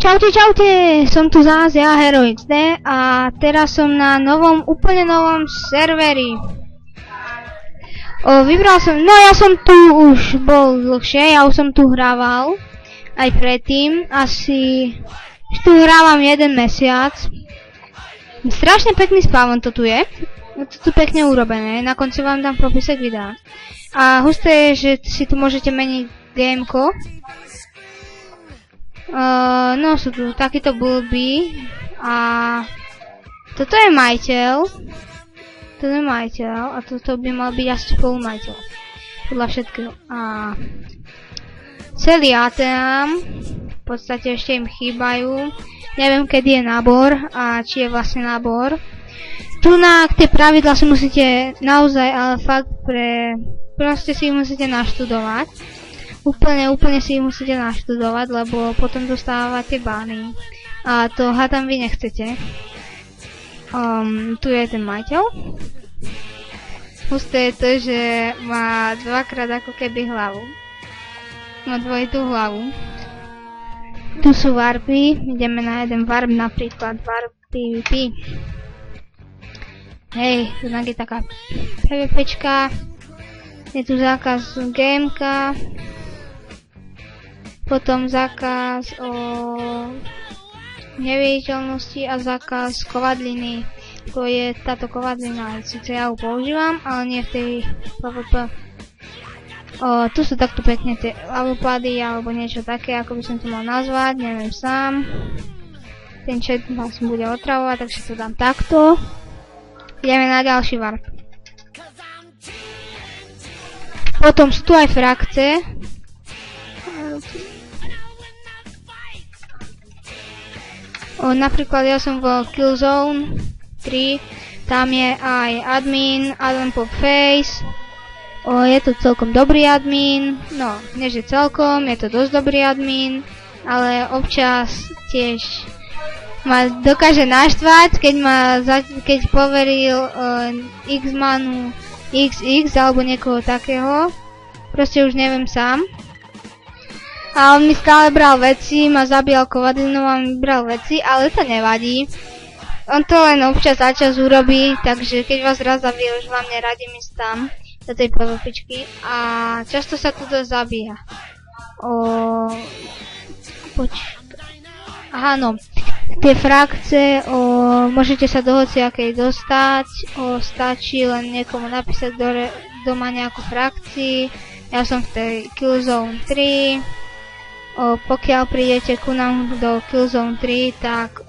Čaute, som tu zás ja, HeroXD a teraz som na úplne novom serveri. Ja som tu už bol dlhšie, ja už som tu hrával, aj predtým, už tu hrávam 1 mesiac. Strašne pekný spawn to tu je, to tu pekne urobené, na konci vám dám popisek videa. A husté je, že si tu môžete meniť gameko. No sú tu takíto bulby a toto je majiteľ. Toto je majiteľ a toto by mal byť asi spolumajiteľ. Podľa všetkého. A celý ATM, v podstate ešte im chýbajú. Neviem kedy je nábor a či je vlastne nábor. Tu na tie pravidlá si musíte naozaj, ale fakt proste si ich musíte naštudovať. Úplne si ich musíte naštudovať, lebo potom dostávate bany. A to hádam vy nechcete. Tu je ten majiteľ. Husté je to, že má dvakrát ako keby hlavu. Má dvojitú hlavu. Tu sú warpy. Ideme na jeden warp, napríklad warp PvP. Hej, tu je taká PvPčka. Je tu zákaz gameka. Potom zákaz o neviditeľnosti a zákaz kovadliny. To je táto kovadlina, síce ja ju používam, ale nie v tej PvP. Tu sú takto pekne tie lavopady alebo niečo také, ako by som to mal nazvať, neviem sám. Ten chat vás bude otravovať, takže to dám takto. Ideme na ďalší warp. Potom sú tu aj frakce. Napríklad ja som v Killzone 3, tam je aj admin, Adam Pop Face. Je to celkom dobrý admin, no, nie že celkom, je to dosť dobrý admin, ale občas tiež ma dokáže naštvať, keď poveril X-manu XX alebo niekoho takého, proste už neviem sám. A on mi stále bral veci, ma zabíjal kovadlinou a mi bral veci, ale to nevadí. On to len občas za čas urobí, takže keď vás raz zabije, už vám neradím ísť tam, do tej PvPčky. A často sa tu to zabíja. Aha, no. Tie frakce, môžete sa do hociakej dostať, stačí len niekomu napísať, kto má nejakú frakcii. Ja som v tej Killzone 3. Pokiaľ prídete ku nám do Killzone 3, tak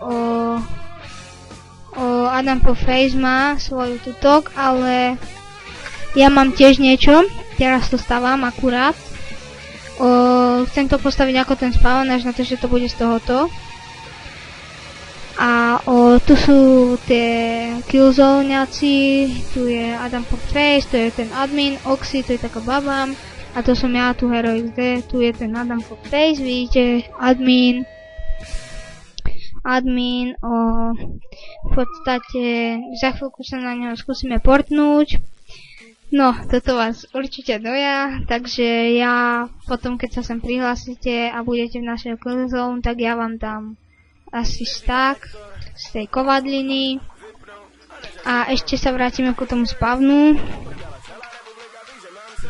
Adam po Face má svoju tutok, ale ja mám tiež niečo, teraz to stávam akurát. Chcem to postaviť ako ten spawn, až na to, že to bude z tohoto. A tu sú tie Killzoneáci, tu je Adam po Face, tu je ten admin, Oxy, tu je taká baba. A to som ja, tu HeroXD, tu je ten Adam Pop Face, vidíte, admin, v podstate za chvíľku sa na neho skúsime portnúť. No, toto vás určite doja, takže ja potom, keď sa sem prihlásite a budete v našej Killzone, tak ja vám dám asi stack z tej kovadliny. A ešte sa vrátime ku tomu spawnu.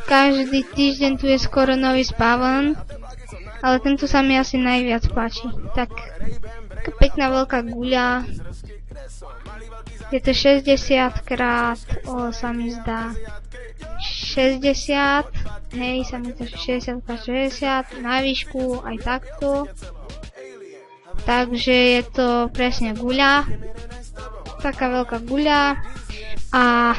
Každý týždeň tu je skoro nový spawn, ale tento sa mi asi najviac páči. Tak, taká pekná veľká guľa. Je to 60 krát, sa mi zdá 60, hej, sa mi to 60 krát 60, na výšku aj takto. Takže je to presne guľa, taká veľká guľa. A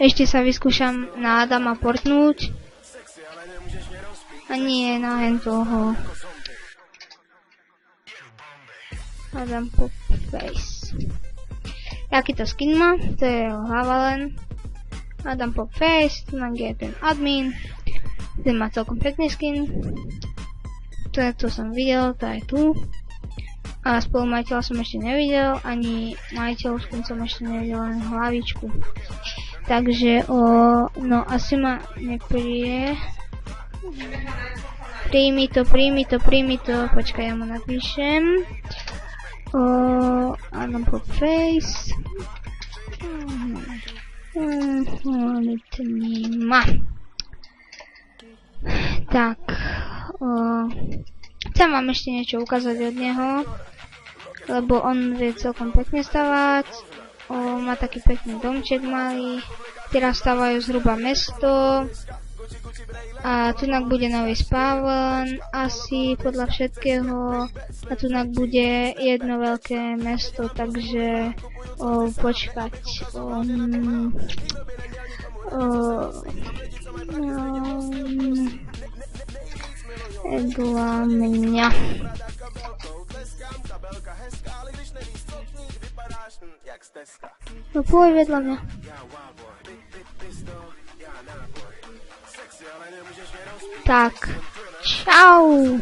ešte sa vyskúšam na Adama portnúť. A nie na toho. Adam Pop Face. Jaký to skin má? To je hlava len. Adam Pop Face, tu je ten admin. Ten má celkom pekný skin. To som videl, to je tu. A spolumajiteľa som ešte nevidel, ani majiteľskú som ešte nevidel, len hlavičku. Takže, no asi ma nepríde. Príjmi to. Počkaj, ja mu napíšem. Adam Pop Face. Tak. Chcem vám ešte niečo ukázať od neho, lebo on vie celkom pekne stavať. Má taký pekný domček malý. Teraz stavajú zhruba mesto. A tunak bude nový spawn, asi podľa všetkého. A tunak bude jedno veľké mesto, takže počkať. Dla mňa. No poď vedľa mňa. Tak, čau.